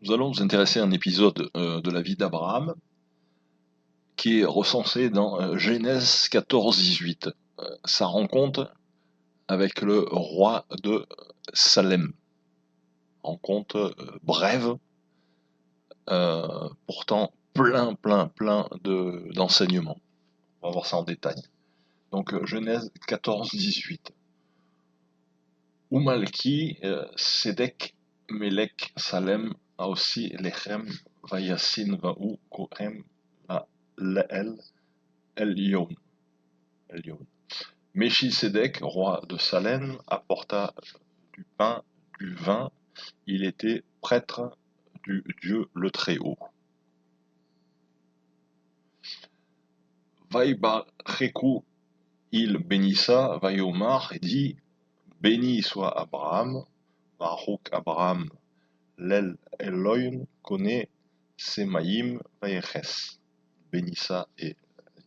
Nous allons nous intéresser à un épisode de la vie d'Abraham qui est recensé dans Genèse 14-18. Sa rencontre avec le roi de Salem. Rencontre brève, pourtant plein d'enseignements. On va voir ça en détail. Donc Genèse 14-18. Umalki, Sédek, Melek, Salem, a aussi Lechem, Vayassin, Vaou, Korem, Leel, Elyon. Méchisédek, roi de Salem, apporta du pain, du vin. Il était prêtre du Dieu le Très-Haut. Vaïbarekou, il bénissa, Vaïomar, et dit: Béni soit Abraham, Baruch Abraham, l'El Elohim connaît Semaïm Vaïches. Bénissa et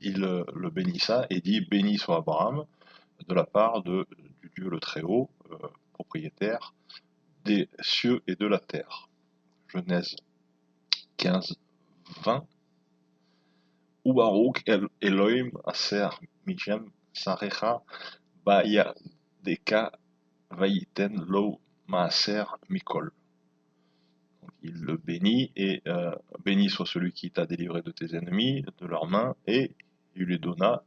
il le bénissa et dit: Béni soit Abraham, de la part du Dieu le Très-Haut, propriétaire des cieux et de la terre. Genèse 15-20. Ubarouk Elohim Aser Michem Sarecha Bayadeka Vaïten Lo Maaser Mikol. Il le bénit, et béni soit celui qui t'a délivré de tes ennemis, de leurs mains, et il lui donna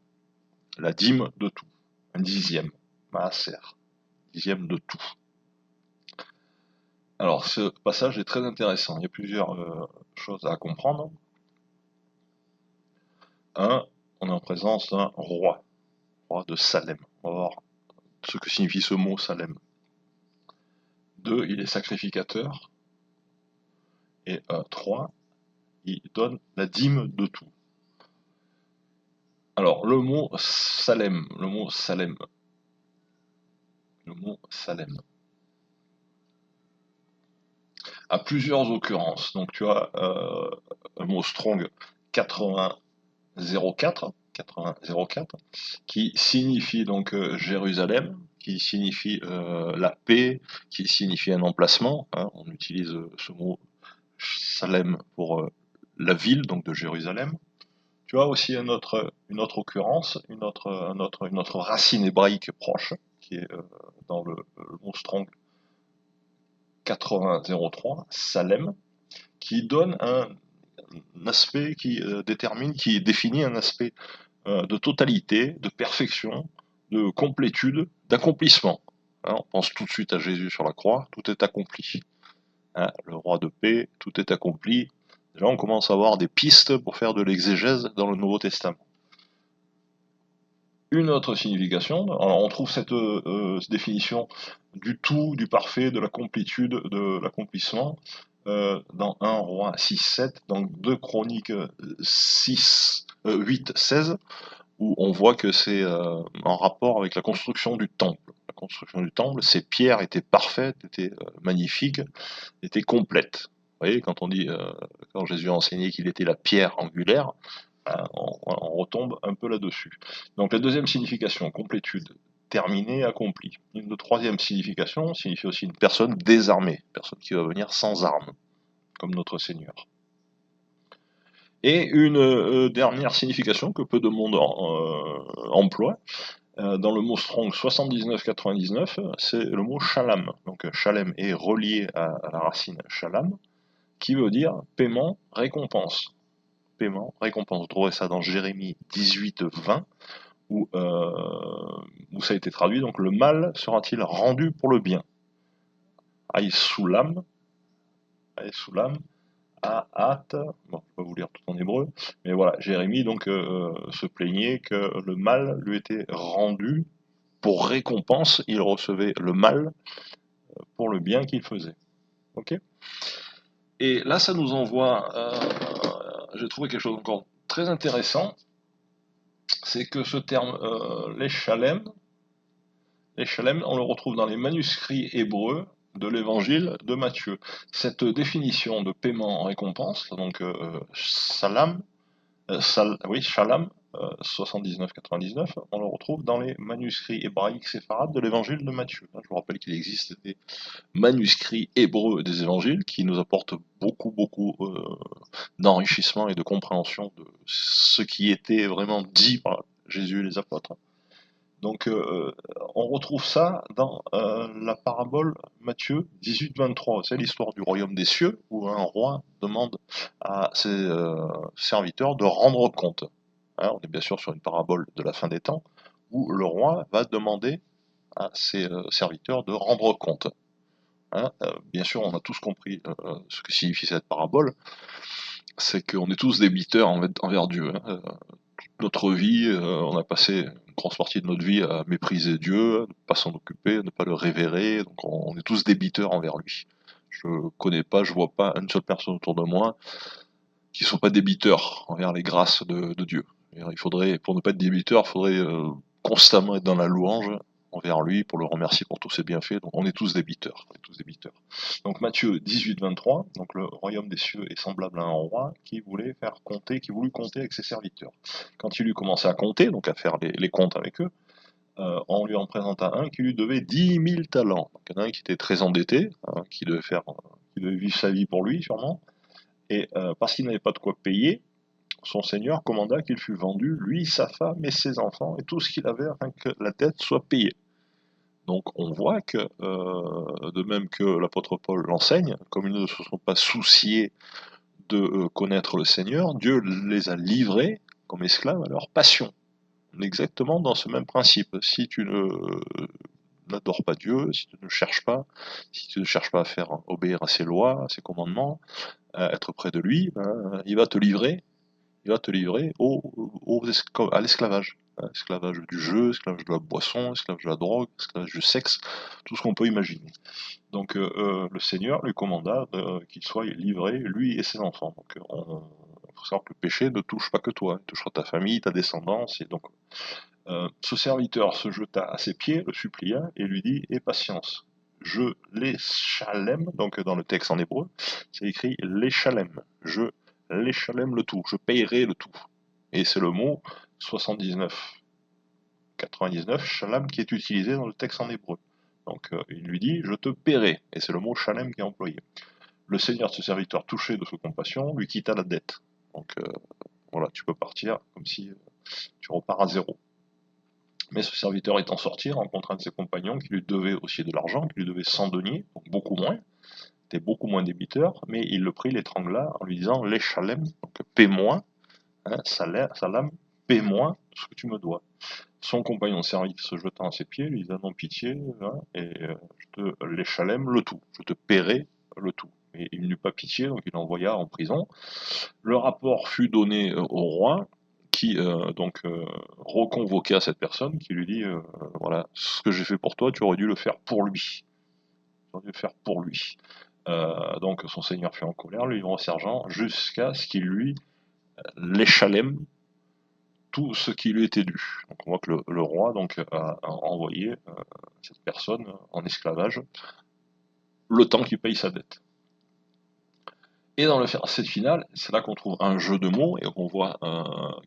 la dîme de tout, un dixième, Maaser, dixième de tout. Alors, ce passage est très intéressant. Il y a plusieurs choses à comprendre. Un, on est en présence d'un roi de Salem. On va voir ce que signifie ce mot Salem. Deux, il est sacrificateur. Et trois, il donne la dîme de tout. Alors, le mot Salem, a plusieurs occurrences. Donc, tu as le mot Strong 8004, qui signifie donc Jérusalem, qui signifie la paix, qui signifie un emplacement. Hein, on utilise ce mot Salem pour la ville donc de Jérusalem. Tu as aussi une autre occurrence, une autre racine hébraïque proche, qui est dans le mot Strong 8003, Salem, qui donne un aspect qui définit un aspect de totalité, de perfection, de complétude, d'accomplissement. Hein, on pense tout de suite à Jésus sur la croix, tout est accompli. Hein, le roi de paix, tout est accompli. Là, on commence à avoir des pistes pour faire de l'exégèse dans le Nouveau Testament. Une autre signification, alors on trouve cette définition du tout, du parfait, de la complétude, de l'accomplissement, dans 1 Roi 6-7, dans 2 Chroniques 8-16, où on voit que c'est en rapport avec la construction du temple. La construction du temple, ces pierres étaient parfaites, étaient magnifiques, étaient complètes. Vous voyez, quand Jésus a enseigné qu'il était la pierre angulaire, on retombe un peu là-dessus. Donc la deuxième signification, complétude, terminé, accompli. Une troisième signification signifie aussi une personne désarmée, une personne qui va venir sans armes, comme notre Seigneur. Et une dernière signification que peu de monde emploie, dans le mot Strong 79-99, c'est le mot Shalom. Donc Shalem est relié à la racine Shalom, qui veut dire paiement, récompense. Paiement, récompense. Vous trouverez ça dans Jérémie 18-20, où ça a été traduit, donc le mal sera-t-il rendu pour le bien. Aïsoulam, Aat, bon, je vais vous lire tout en hébreu, mais voilà, Jérémie donc se plaignait que le mal lui était rendu pour récompense, il recevait le mal pour le bien qu'il faisait. Ok. Et là, ça nous envoie, j'ai trouvé quelque chose encore très intéressant, c'est que ce terme, les Shalem, on le retrouve dans les manuscrits hébreux de l'évangile de Matthieu. Cette définition de paiement en récompense, donc Shalom, 79-99, on le retrouve dans les manuscrits hébraïques séfarades de l'évangile de Matthieu. Je vous rappelle qu'il existe des manuscrits hébreux des évangiles qui nous apportent beaucoup d'enrichissement et de compréhension de ce qui était vraiment dit par Jésus et les apôtres. Donc on retrouve ça dans la parabole Matthieu 18-23. C'est l'histoire du royaume des cieux où un roi demande à ses serviteurs de rendre compte. Hein, on est bien sûr sur une parabole de la fin des temps où le roi va demander à ses serviteurs de rendre compte. Hein, bien sûr, on a tous compris ce que signifie cette parabole, c'est qu'on est tous débiteurs envers Dieu. Hein. Toute notre vie, on a passé une grosse partie de notre vie à mépriser Dieu, à ne pas s'en occuper, à ne pas le révérer, donc on est tous débiteurs envers lui. Je connais pas, je vois pas une seule personne autour de moi qui ne soit pas débiteur envers les grâces de Dieu. Il faudrait, pour ne pas être débiteur, il faudrait constamment être dans la louange envers lui pour le remercier pour tous ses bienfaits. Donc on est tous débiteurs. On est tous débiteurs. Donc Matthieu 18-23, donc le royaume des cieux est semblable à un roi qui voulait faire compter, qui voulut compter avec ses serviteurs. Quand il eut commencé à compter, donc à faire les comptes avec eux, on lui en présenta un qui lui devait 10 000 talents. Donc il y en a un qui était très endetté, hein, qui devait vivre sa vie pour lui sûrement, et parce qu'il n'avait pas de quoi payer, son seigneur commanda qu'il fût vendu, lui, sa femme et ses enfants, et tout ce qu'il avait afin que la dette soit payée. Donc on voit que, de même que l'apôtre Paul l'enseigne, comme ils ne se sont pas souciés de connaître le Seigneur, Dieu les a livrés comme esclaves à leur passion. Exactement dans ce même principe. Si tu n'adores pas Dieu, si tu ne cherches pas, si tu ne cherches pas à faire obéir à ses lois, à ses commandements, à être près de lui, ben, il va te livrer à l'esclavage. Hein, esclavage du jeu, esclavage de la boisson, esclavage de la drogue, esclavage du sexe, tout ce qu'on peut imaginer. Donc le Seigneur lui commanda qu'il soit livré, lui et ses enfants. Donc il faut savoir que le péché ne touche pas que toi, il touchera ta famille, ta descendance. Et donc ce serviteur se jeta à ses pieds, le supplia, et lui dit: Aie patience, je l'échalem, donc dans le texte en hébreu, c'est écrit l'échalem, je l'échalem le tout, je payerai le tout. Et c'est le mot 79-99, shalem, qui est utilisé dans le texte en hébreu. Donc il lui dit: je te paierai, et c'est le mot shalem qui est employé. Le seigneur de ce serviteur, touché de sa compassion, lui quitta la dette. Donc voilà, tu peux partir comme si tu repars à zéro. Mais ce serviteur étant sorti, rencontra un de ses compagnons qui lui devait aussi de l'argent, qui lui devait 100 deniers, donc beaucoup moins, était beaucoup moins débiteur, mais il le prit, l'étrangla, en lui disant: l'échalem, donc paie-moi, hein, salam, paie-moi ce que tu me dois. Son compagnon de service se jetant à ses pieds, lui disant: non, pitié, hein, et je te l'échalem le tout, je te paierai le tout. Et il n'eut pas pitié, donc il l'envoya en prison. Le rapport fut donné au roi, qui donc reconvoqua cette personne, qui lui dit: voilà, ce que j'ai fait pour toi, tu aurais dû le faire pour lui. Tu aurais dû le faire pour lui. Donc son seigneur fut en colère, lui livrant au sergent, jusqu'à ce qu'il lui l'échalem tout ce qui lui était dû. Donc on voit que le roi donc, a envoyé cette personne en esclavage le temps qu'il paye sa dette. Et dans le verset final, c'est là qu'on trouve un jeu de mots et qu'on voit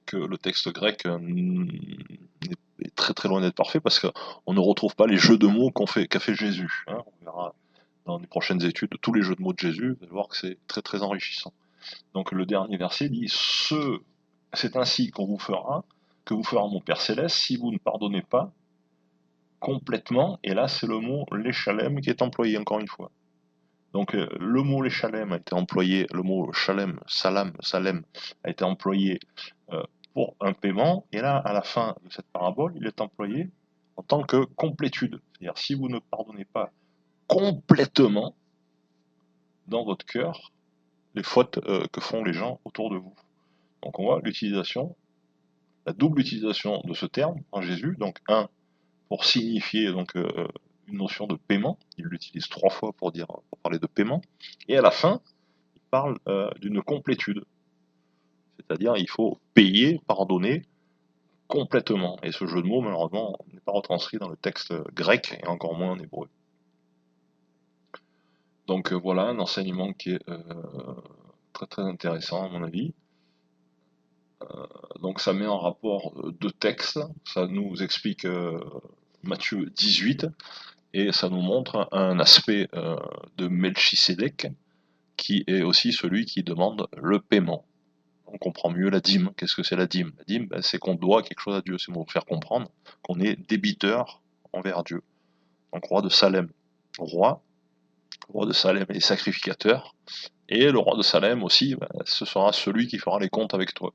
que le texte grec est très très loin d'être parfait parce qu'on ne retrouve pas les jeux de mots qu'a fait Jésus. Hein. On verra dans les prochaines études tous les jeux de mots de Jésus, vous allez voir que c'est très très enrichissant. Donc le dernier verset dit: c'est ainsi qu'on vous fera, que vous fera mon Père Céleste, si vous ne pardonnez pas complètement. Et là, c'est le mot l'échalem qui est employé encore une fois. Donc le mot l'échalem a été employé, le mot shalem, salam, salem, a été employé pour un paiement, et là, à la fin de cette parabole, il est employé en tant que complétude. C'est-à-dire, si vous ne pardonnez pas complètement dans votre cœur les fautes que font les gens autour de vous. Donc on voit l'utilisation, la double utilisation de ce terme en Jésus, donc un pour signifier donc une notion de paiement, il l'utilise 3 fois pour parler de paiement, et à la fin, il parle d'une complétude, c'est-à-dire il faut payer, pardonner complètement. Et ce jeu de mots, malheureusement, n'est pas retranscrit dans le texte grec et encore moins en hébreu. Donc voilà un enseignement qui est très très intéressant à mon avis. Donc ça met en rapport deux textes, ça nous explique Matthieu 18, et ça nous montre un aspect de Melchisédek, qui est aussi celui qui demande le paiement. On comprend mieux la dîme. Qu'est-ce que c'est la dîme? La dîme, ben, c'est qu'on doit quelque chose à Dieu, c'est pour vous faire comprendre qu'on est débiteur envers Dieu. Donc roi de Salem, roi, roi de Salem est sacrificateur, et le roi de Salem aussi, ben, ce sera celui qui fera les comptes avec toi.